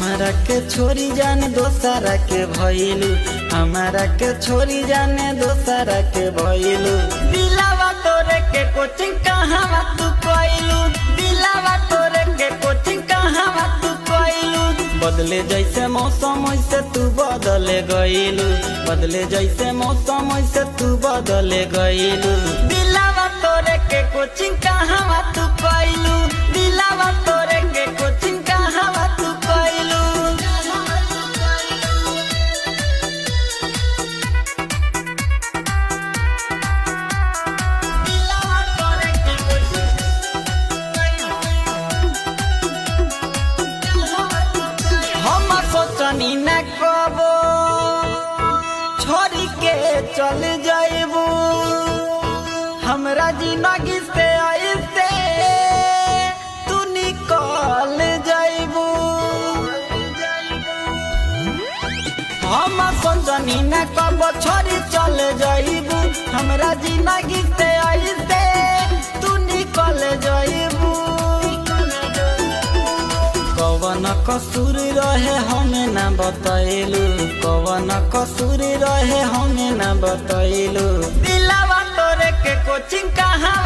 हमारा के छोरी जाने दोसरा के भइलू, हमारा के छोरी जाने दोसरा के भइलू। दिलावा तोरे के कोचिंग कहां तू कइलू, दिलावा तोरे के कोचिंग कहां तू कइलू। बदले जैसे मौसम वैसे तू बदले गइलू, बदले जैसे मौसम वैसे तू बदले गइलू। दिलावा तोरे के कोचिंग कहां तू कइलू, दिलावा तोरे के कोचिंग कहां तू कइलू। हम सोचनी न कबो छोड़ी के चल जाइबू, हमरा जिंदगी से ऐसे तू निकल जाइबू। हम सोचनी न कबो छोड़ी चल जाइबू, हमरा जिंदगी से ऐसे तू निकल जाइबू। कवन कसूर रहे हमें ना बतैलू, कवन कसूर रहे हमें ना बतैलू। दिलावा तोरे के कोचिंग कहां